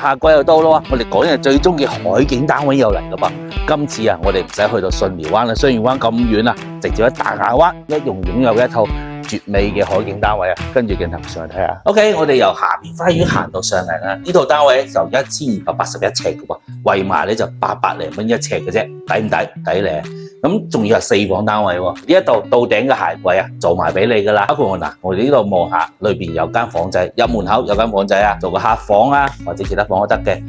夏季又到咯，我哋講嘅最終嘅海景單位又嚟啦噃。今次啊，我哋唔使去到信宜灣啦，信宜灣咁遠啊，直接喺大亞灣一用擁有一套絕美嘅海景單位啊。跟住鏡頭上去睇下。OK， 我哋由下邊花園行到上嚟啦，呢套單位就1281尺嘅喎，圍埋咧就800零蚊一尺嘅啫，抵唔抵？抵咧。咁仲要係4房單位喎，呢一度到頂嘅鞋櫃啊，做埋俾你噶啦。包括我哋呢度望下，裏邊有間房仔，入門口有間房仔啊，做個客房啊，或者其他房都得嘅，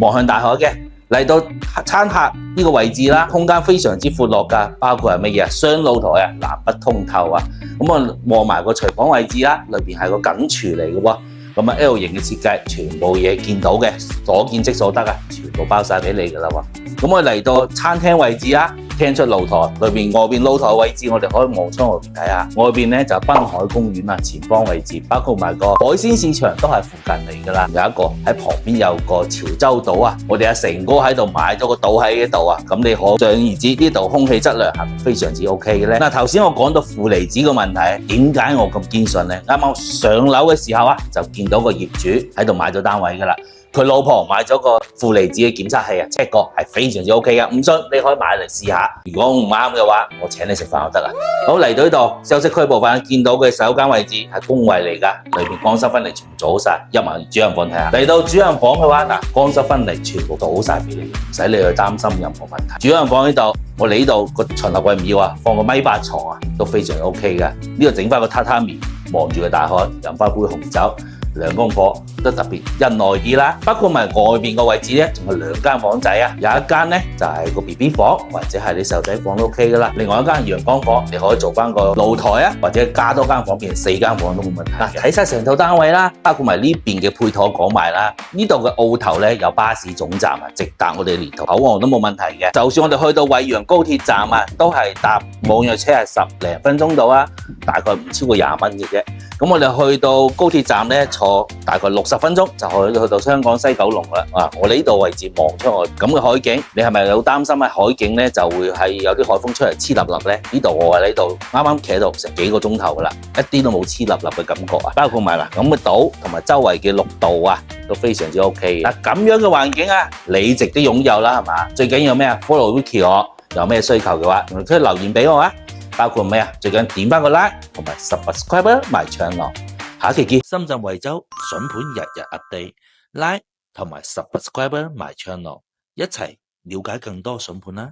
望向大海嘅。嚟到餐客呢個位置啦，空間非常之闊落㗎，包括係乜嘢？雙露台啊，南北通透啊。咁啊望埋個廚房位置啦，裏邊係個緊廚嚟嘅喎。咁啊 L 型嘅設計，全部嘢見到嘅，所見即所得啊，全部包晒俾你㗎啦喎。咁我嚟到餐廳位置啊，廳出露台，外邊露台位置，我哋可以望出外邊睇下。外邊咧就係濱海公園啊，前方位置，包括埋個海鮮市場都係附近嚟㗎啦。有一個喺旁邊有個潮州島啊，我哋阿成哥喺度買咗個島喺呢度啊，咁你可想而知呢度空氣質量係咪非常之 OK 嘅咧？嗱，頭先我講到負離子嘅問題，點解我咁堅信咧？啱啱上樓嘅時候啊，就見到個業主喺度買咗單位㗎啦。佢老婆買咗個負離子嘅檢測器啊，check過係非常之 OK 嘅，唔信你可以買嚟試下。如果唔啱嘅話，我請你食飯就得啦。好，嚟到呢度休息區部分，見到嘅洗手間位置係公衛嚟㗎，裏邊乾濕分離全部做好晒。入埋主人房睇下。嚟到主人房嘅話，嗱，乾濕分離全部做好晒俾你，唔使你去擔心任何問題。主人房呢度，我哋呢度個巡立櫃唔要啊，放個米八床啊，都非常 OK 嘅。呢度整翻個榻榻米，望住個大海，飲翻杯紅酒。兩公婆都特別恩愛啲啦，包括埋外邊個位置咧，仲有2間房仔啊，有一間咧就係個 BB 房，或者係你細路仔房都 OK 噶啦。另外一間陽光房，你可以做翻個露台啊，或者加多間房變成4間房都冇問題。睇晒成套單位啦，包括埋呢邊嘅配套講埋啦。呢度嘅澳頭咧有巴士總站啊，直達我哋連頭口岸都冇問題嘅。就算我哋去到惠陽高鐵站啊，都係搭網約車係10零分鐘到啊，大概唔超過20蚊嘅啫。咁我哋去到高鐵站咧，坐大概60分鐘就去到香港西九龍啦。我哋呢度位置望出去咁嘅海景，你係咪有擔心喺海景咧就會係有啲海風出嚟黐立立咧？呢度我喺呢度啱啱企喺度成幾個鐘頭噶啦，一啲都冇黐立立嘅感覺啊！包括埋咁嘅島同埋周圍嘅綠道啊，都非常之 OK 嘅。咁樣嘅環境啊，你值得擁有啦，係嘛？最緊要咩啊 ？Follow Vicky 我有咩需求嘅話，可以留言俾我啊！包括咩啊？最緊點翻個 like 同埋 subscribe 埋長浪，下期見。深圳惠州筍盤日日 update，like 同埋 subscribe 埋長浪，一齊了解更多筍盤啦！